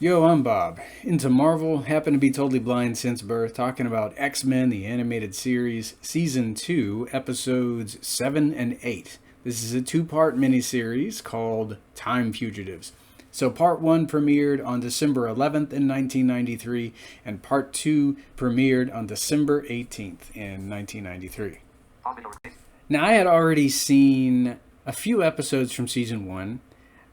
Yo, I'm Bob. Into Marvel, happen to be totally blind since birth, talking about X-Men, the animated series, Season 2, Episodes 7 and 8. This is a two-part miniseries called Time Fugitives. So Part 1 premiered on December 11th in 1993, and Part 2 premiered on December 18th in 1993. Now, I had already seen a few episodes from Season 1.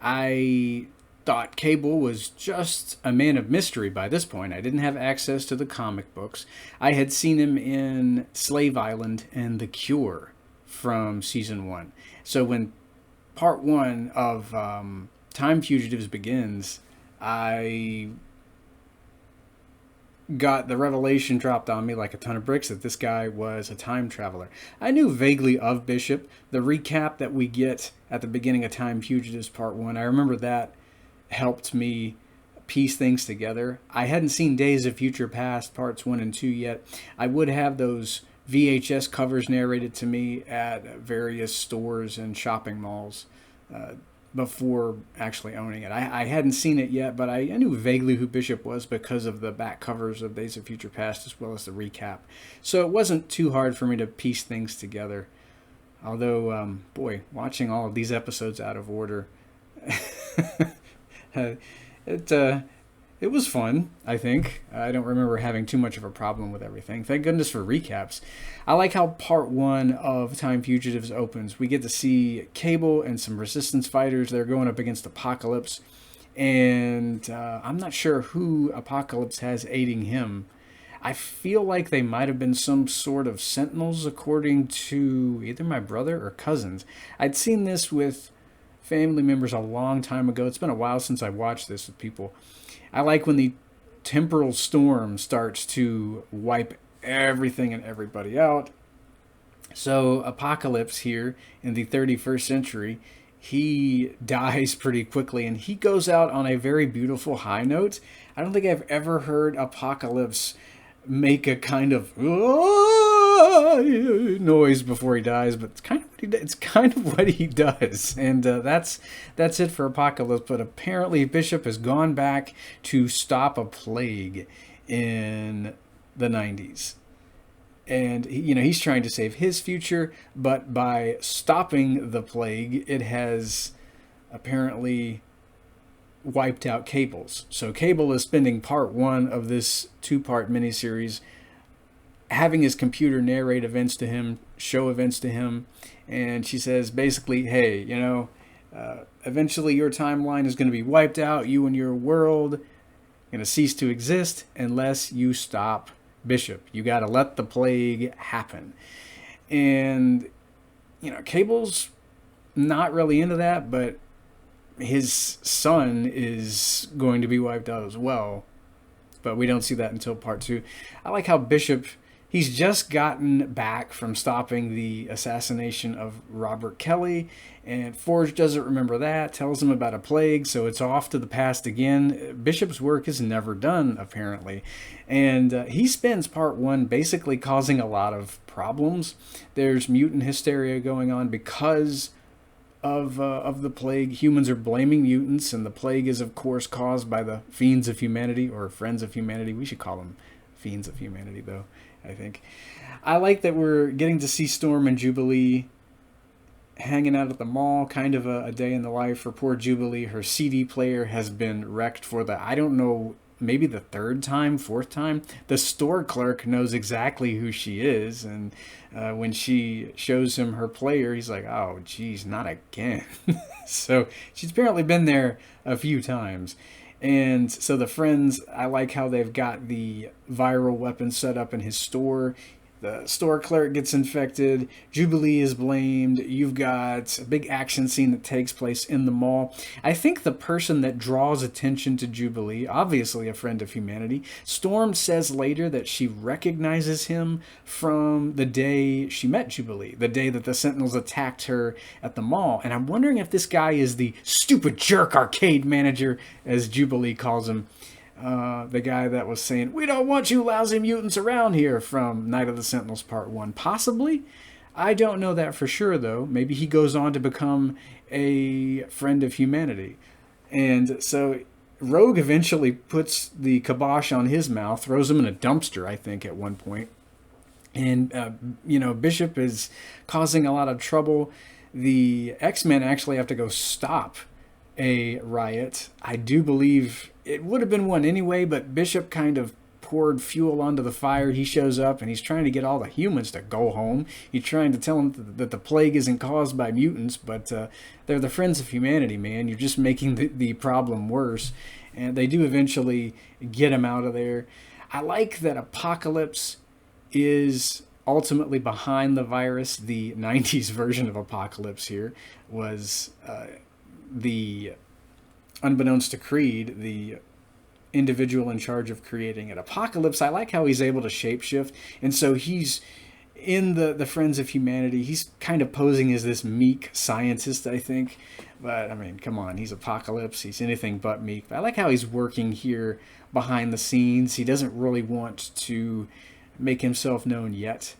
I thought Cable was just a man of mystery by this point. I didn't have access to the comic books. I had seen him in Slave Island and The Cure from Season 1. So when Part 1 of Time Fugitives begins, I got the revelation dropped on me like a ton of bricks that this guy was a time traveler. I knew vaguely of Bishop. The recap that we get at the beginning of Time Fugitives Part 1, I remember that helped me piece things together. I hadn't seen Days of Future Past Parts 1 and 2 yet. I would have those VHS covers narrated to me at various stores and shopping malls before actually owning it. I hadn't seen it yet, but I knew vaguely who Bishop was because of the back covers of Days of Future Past as well as the recap. So it wasn't too hard for me to piece things together. Although, boy, watching all of these episodes out of order, it it was fun, I think. I don't remember having too much of a problem with everything. Thank goodness for recaps. I like how part one of Time Fugitives opens. We get to see Cable and some resistance fighters. They're going up against Apocalypse. And I'm not sure who Apocalypse has aiding him. I feel like they might have been some sort of sentinels, according to either my brother or cousins. I'd seen this with family members a long time ago. It's been a while since I watched this with people. I like when the temporal storm starts to wipe everything and everybody out. So Apocalypse here in the 31st century, he dies pretty quickly and he goes out on a very beautiful high note. I don't think I've ever heard Apocalypse make a kind of noise before he dies, but it's kind of what he does, and that's it for Apocalypse. But apparently, Bishop has gone back to stop a plague in the 90s, and he's trying to save his future, but by stopping the plague, it has apparently wiped out Cable's. So Cable is spending part one of this two-part miniseries having his computer narrate events to him, show events to him, and she says basically, hey, eventually your timeline is going to be wiped out. You and your world are going to cease to exist unless you stop Bishop. You got to let the plague happen. And, Cable's not really into that, but his son is going to be wiped out as well. But we don't see that until part two. I like how Bishop, he's just gotten back from stopping the assassination of Robert Kelly, and Forge doesn't remember that, tells him about a plague, so it's off to the past again. Bishop's work is never done, apparently. And he spends part one basically causing a lot of problems. There's mutant hysteria going on because of the plague. Humans are blaming mutants, and the plague is, of course, caused by the Fiends of Humanity, or Friends of Humanity. We should call them Fiends of Humanity, though, I think. I like that we're getting to see Storm and Jubilee hanging out at the mall, kind of a day in the life for poor Jubilee. Her CD player has been wrecked for I don't know, maybe the third time, fourth time. The store clerk knows exactly who she is, and when she shows him her player, he's like, oh, geez, not again. So she's apparently been there a few times. And so the friends, I like how they've got the viral weapon set up in his store. The store clerk gets infected. Jubilee is blamed. You've got a big action scene that takes place in the mall. I think the person that draws attention to Jubilee, obviously a friend of humanity, Storm says later that she recognizes him from the day she met Jubilee, the day that the Sentinels attacked her at the mall. And I'm wondering if this guy is the stupid jerk arcade manager, as Jubilee calls him. The guy that was saying, we don't want you lousy mutants around here from Night of the Sentinels Part 1. Possibly. I don't know that for sure, though. Maybe he goes on to become a friend of humanity. And so Rogue eventually puts the kibosh on his mouth, throws him in a dumpster, I think, at one point. And, Bishop is causing a lot of trouble. The X-Men actually have to go stop a riot. I do believe it would have been one anyway, but Bishop kind of poured fuel onto the fire. He shows up and he's trying to get all the humans to go home. He's trying to tell them that the plague isn't caused by mutants, but they're the friends of humanity, man. You're just making the problem worse. And they do eventually get him out of there. I like that Apocalypse is ultimately behind the virus. The 90s version of Apocalypse here was the, unbeknownst to Creed, the individual in charge of creating it. Apocalypse, I like how he's able to shapeshift, and so he's in the Friends of Humanity. He's kind of posing as this meek scientist, I think, but I mean, come on, he's Apocalypse. He's anything but meek. I like how he's working here behind the scenes. He doesn't really want to make himself known yet.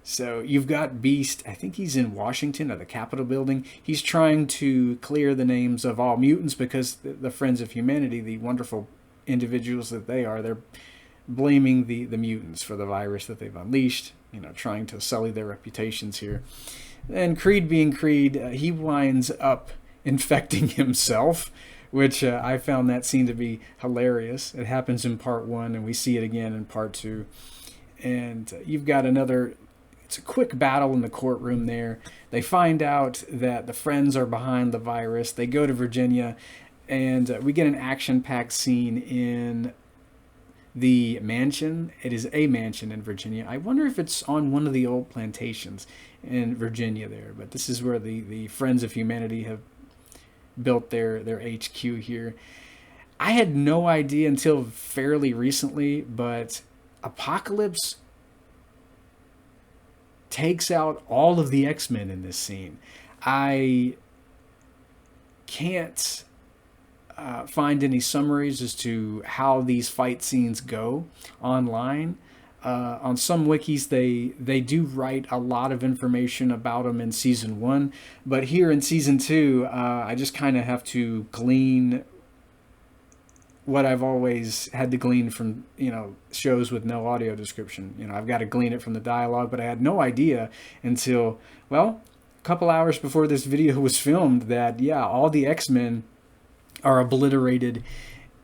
So you've got Beast. I think he's in Washington or the Capitol building. He's trying to clear the names of all mutants because the Friends of Humanity, the wonderful individuals that they are, they're blaming the mutants for the virus that they've unleashed, trying to sully their reputations here. And Creed being Creed, he winds up infecting himself, which I found that scene to be hilarious. It happens in part 1 and we see it again in part 2. And you've got it's a quick battle in the courtroom there. They find out that the Friends are behind the virus. They go to Virginia. And we get an action-packed scene in the mansion. It is a mansion in Virginia. I wonder if it's on one of the old plantations in Virginia there. But this is where the Friends of Humanity have built their HQ here. I had no idea until fairly recently, but Apocalypse takes out all of the X-Men in this scene. I can't find any summaries as to how these fight scenes go online. On some wikis, they do write a lot of information about them in season 1, but here in season 2, I just kind of have to glean what I've always had to glean from shows with no audio description. I've got to glean it from the dialogue, but I had no idea until a couple hours before this video was filmed that all the X-Men are obliterated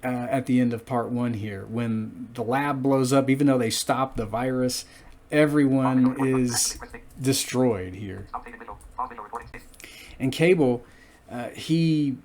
at the end of part 1 here. When the lab blows up, even though they stopped the virus, everyone is destroyed here. And Cable, he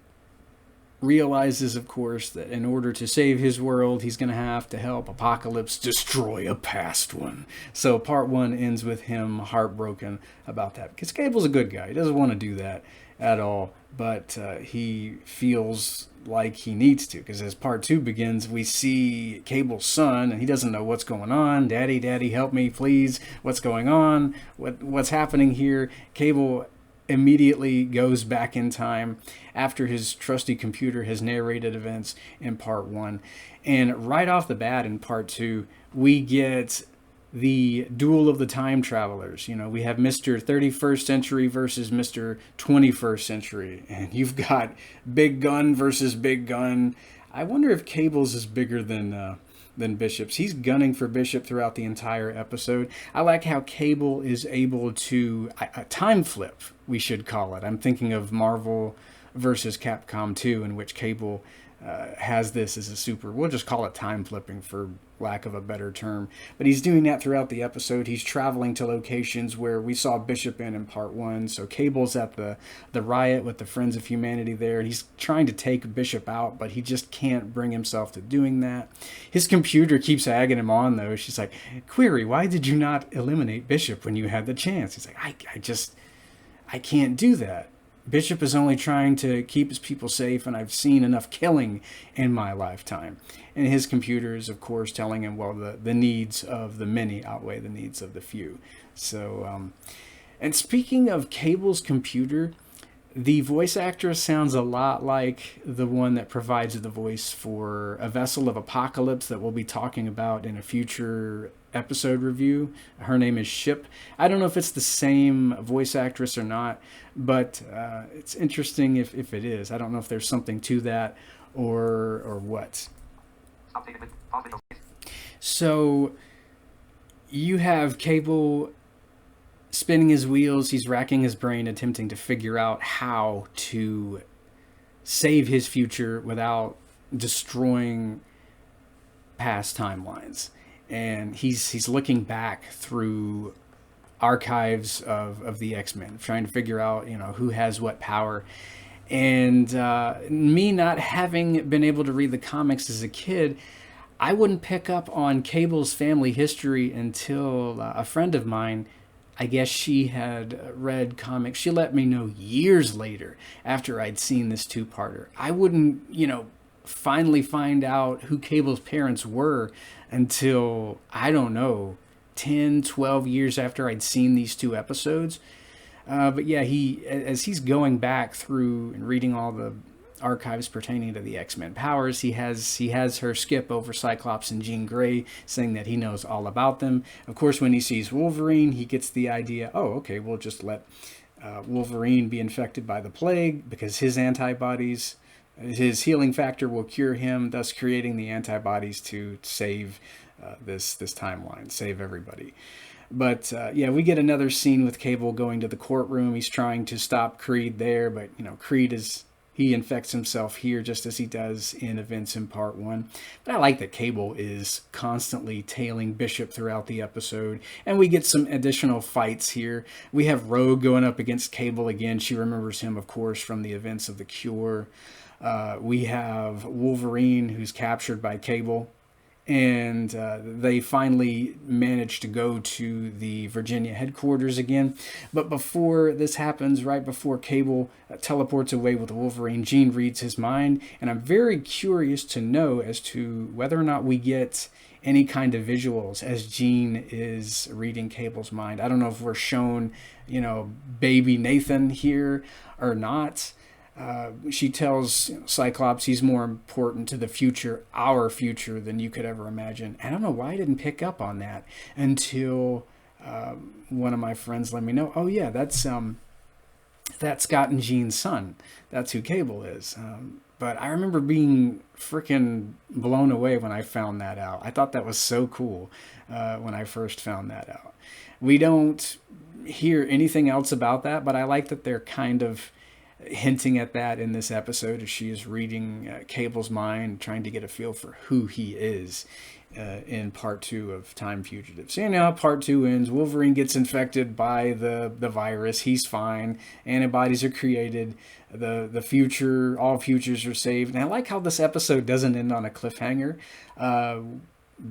realizes, of course, that in order to save his world, he's going to have to help Apocalypse destroy a past one. So part 1 ends with him heartbroken about that. Because Cable's a good guy. He doesn't want to do that at all. But he feels like he needs to. Because as part 2 begins, we see Cable's son, and he doesn't know what's going on. Daddy, help me, please. What's going on? What's happening here? Cable immediately goes back in time after his trusty computer has narrated events in part 1. And right off the bat in part 2, we get the duel of the time travelers. We have Mr. 31st century versus Mr. 21st century. And you've got Big Gun versus Big Gun. I wonder if Cable's is bigger than Bishop's. He's gunning for Bishop throughout the entire episode. I like how Cable is able to a time flip, we should call it. I'm thinking of Marvel versus Capcom 2, in which Cable has this as a super, we'll just call it time flipping for lack of a better term. But he's doing that throughout the episode. He's traveling to locations where we saw Bishop in part 1. So Cable's at the riot with the Friends of Humanity there. And he's trying to take Bishop out, but he just can't bring himself to doing that. His computer keeps egging him on, though. She's like, "Query, why did you not eliminate Bishop when you had the chance?" He's like, I can't do that. Bishop is only trying to keep his people safe, and I've seen enough killing in my lifetime. And his computer is, of course, telling him, the needs of the many outweigh the needs of the few. So, and speaking of Cable's computer, the voice actress sounds a lot like the one that provides the voice for A Vessel of Apocalypse that we'll be talking about in a future episode review. Her name is Ship. I don't know if it's the same voice actress or not, but it's interesting if it is. I don't know if there's something to that or what? So you have Cable spinning his wheels. He's racking his brain, attempting to figure out how to save his future without destroying past timelines. And he's looking back through archives of the X-Men, trying to figure out, who has what power. And me not having been able to read the comics as a kid, I wouldn't pick up on Cable's family history until a friend of mine, I guess she had read comics. She let me know years later after I'd seen this two-parter. I wouldn't, finally find out who Cable's parents were until, I don't know, 10, 12 years after I'd seen these two episodes. But yeah, as he's going back through and reading all the archives pertaining to the X-Men powers, he has her skip over Cyclops and Jean Grey, saying that he knows all about them. Of course, when he sees Wolverine, he gets the idea, oh, okay, we'll just let Wolverine be infected by the plague because his antibodies, his healing factor will cure him, thus creating the antibodies to save this timeline, save everybody. But yeah, we get another scene with Cable going to the courtroom. He's trying to stop Creed there, but Creed he infects himself here just as he does in events in part 1. But I like that Cable is constantly tailing Bishop throughout the episode, and we get some additional fights here. We have Rogue going up against Cable again. She remembers him, of course, from the events of The Cure. We have Wolverine, who's captured by Cable, and they finally manage to go to the Virginia headquarters again. But before this happens, right before Cable teleports away with Wolverine, Jean reads his mind, and I'm very curious to know as to whether or not we get any kind of visuals as Jean is reading Cable's mind. I don't know if we're shown, baby Nathan here or not. She tells Cyclops he's more important to the future, our future, than you could ever imagine. I don't know why I didn't pick up on that until one of my friends let me know. Oh yeah, that's Scott and Jean's son. That's who Cable is. But I remember being freaking blown away when I found that out. I thought that was so cool when I first found that out. We don't hear anything else about that, but I like that they're kind of hinting at that in this episode as she is reading Cable's mind, trying to get a feel for who he is in part 2 of Time Fugitives. And part 2 ends. Wolverine gets infected by the virus. He's fine. Antibodies are created. The future, all futures are saved. And I like how this episode doesn't end on a cliffhanger.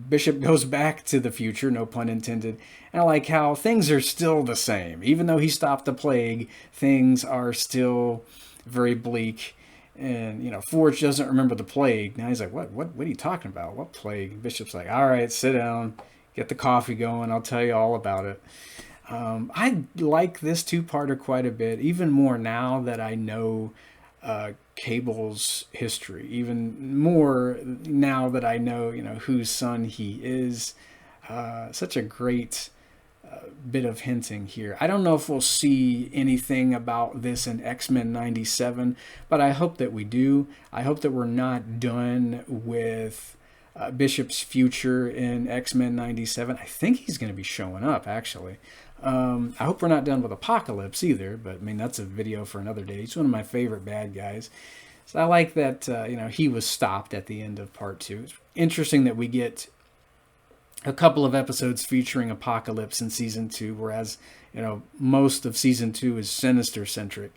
Bishop goes back to the future, no pun intended, and I like how things are still the same. Even though he stopped the plague, things are still very bleak. And, Forge doesn't remember the plague. Now he's like, what are you talking about? What plague? Bishop's like, all right, sit down, get the coffee going, I'll tell you all about it. I like this two-parter quite a bit, even more now that I know Cable's history, even more now that I know, whose son he is. Such a great bit of hinting here. I don't know if we'll see anything about this in X-Men 97, but I hope that we do. I hope that we're not done with Bishop's future in X-Men 97. I think he's going to be showing up, actually. I hope we're not done with Apocalypse either, but that's a video for another day. He's one of my favorite bad guys. So I like that, he was stopped at the end of part 2. It's interesting that we get a couple of episodes featuring Apocalypse in season 2, whereas, most of season 2 is Sinister-centric.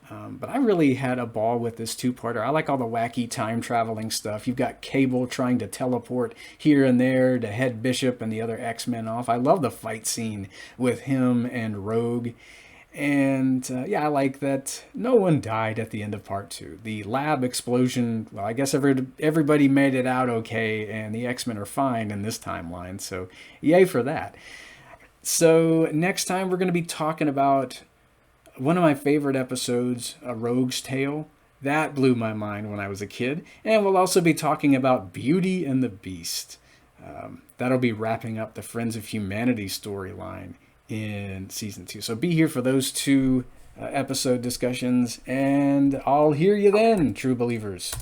But I really had a ball with this two-parter. I like all the wacky time-traveling stuff. You've got Cable trying to teleport here and there to head Bishop and the other X-Men off. I love the fight scene with him and Rogue. And, I like that no one died at the end of part 2. The lab explosion, well, I guess everybody made it out okay, and the X-Men are fine in this timeline. So, yay for that. So, next time we're going to be talking about one of my favorite episodes, A Rogue's Tale. That blew my mind when I was a kid. And we'll also be talking about Beauty and the Beast. That'll be wrapping up the Friends of Humanity storyline in season 2. So be here for those two episode discussions, and I'll hear you then, true believers.